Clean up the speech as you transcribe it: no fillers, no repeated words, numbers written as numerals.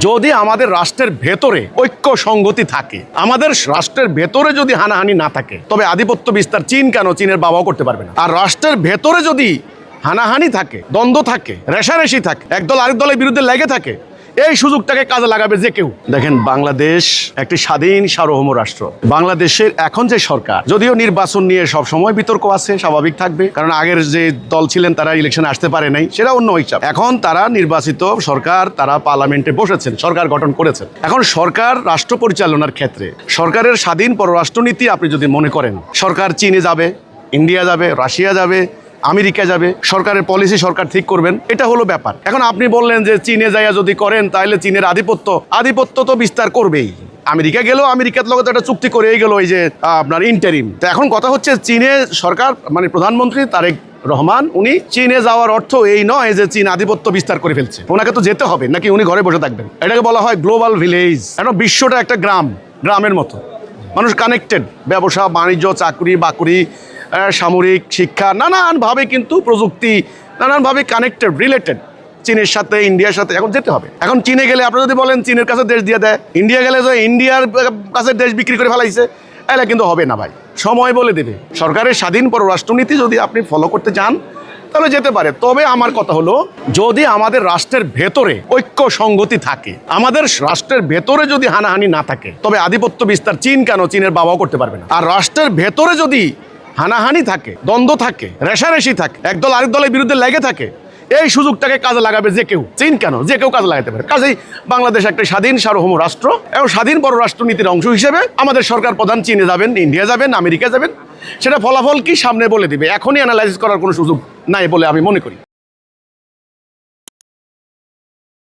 যদি আমাদের রাষ্ট্রের ভেতরে ঐক্য সংগতি থাকে, আমাদের রাষ্ট্রের ভেতরে যদি হানাহানি না থাকে, তবে আধিপত্য বিস্তার চীন কেন, চীনের বাবাও করতে পারবে না। আর রাষ্ট্রের ভেতরে যদি হানাহানি থাকে, দ্বন্দ্ব থাকে, রেষারেষি থাকে, একদল আরেক দলের বিরুদ্ধে লেগে থাকে, এই সুযোগটাকে কাজে লাগাবে যে কেউ। দেখেন, বাংলাদেশ একটি স্বাধীন সার্বভৌম রাষ্ট্র। বাংলাদেশের এখন যে সরকার, যদিও নির্বাচন নিয়ে সব সময় বিতর্ক আছে, স্বাভাবিক থাকবে, কারণ আগের যে দল ছিলেন তারা ইলেকশনে আসতে পারে নাই, সেটা অন্য হিসাব। এখন তারা নির্বাচিত সরকার, তারা পার্লামেন্টে বসেছেন, সরকার গঠন করেছেন। এখন সরকার রাষ্ট্র পরিচালনার ক্ষেত্রে সরকারের স্বাধীন পররাষ্ট্রনীতি আপনি যদি মনে করেন, সরকার চীনে যাবে, ইন্ডিয়া যাবে, রাশিয়া যাবে, আমেরিকা যাবে, সরকারের পলিসি সরকার ঠিক করবেন, এটা হলো ব্যাপার। এখন আপনি বললেন যে চীনে যাইয়া যদি করেন তাহলে চীনের আধিপত্য তো বিস্তার করবেই। আমেরিকা গেলেও আমেরিকার লগে তো একটা চুক্তি করেই গেল, এই যে আপনার ইন্টারিম। তো এখন কথা হচ্ছে, চীনে সরকার মানে প্রধানমন্ত্রী তারেক রহমান, উনি চীনে যাওয়ার অর্থ এই নয় যে চীন আধিপত্য বিস্তার করে ফেলছে, ওনাকে তো যেতে হবে, নাকি উনি ঘরে বসে থাকবেন। এটাকে বলা হয় গ্লোবাল ভিলেজ। এখন বিশ্বটা একটা গ্রামের মতো, মানুষ কানেক্টেড, ব্যবসা বাণিজ্য, চাকরি বাকরি, সামরিক, শিক্ষা, নানানভাবে কিন্তু প্রযুক্তি নানানভাবে কানেক্টেড, রিলেটেড চীনের সাথে, ইন্ডিয়ার সাথে। এখন যেতে হবে। এখন চীনে গেলে আপনি যদি বলেন চীনের কাছে দেশ দিয়ে দেয়, ইন্ডিয়া গেলে যে ইন্ডিয়ার কাছে দেশ বিক্রি করে ফেলাইছে, এটা কিন্তু হবে না ভাই, সময় বলে দেবে। সরকারের স্বাধীন পররাষ্ট্রনীতি যদি আপনি ফলো করতে চান তাহলে যেতে পারে। তবে আমার কথা হলো, যদি আমাদের রাষ্ট্রের ভেতরে ঐক্য সংগতি থাকে, আমাদের রাষ্ট্রের ভেতরে যদি হানাহানি না থাকে, তবে আধিপত্য বিস্তার চীন কেন, চীনের বাবাও করতে পারবে না। আর রাষ্ট্রের ভেতরে যদি হানাহানি থাকে, দ্বন্দ্ব থাকে, রেষারেষি থাকে, একদল আরেক দলের বিরুদ্ধে লেগে থাকে, এই সুযোগটাকে কাজে লাগাবে যে কেউ। চীন কেন, যে কেউ কাজে লাগাতে পারে। কাজেই বাংলাদেশ একটা স্বাধীন সার্বভৌম রাষ্ট্র এবং স্বাধীন পররাষ্ট্রনীতির অংশ হিসেবে আমাদের সরকার প্রধান চীনে যাবেন, ইন্ডিয়া যাবেন, আমেরিকা যাবেন, সেটা ফলাফল কি সামনে বলে দিবে। এখনই অ্যানালাইসিস করার কোনো সুযোগ নাই বলে আমি মনে করি।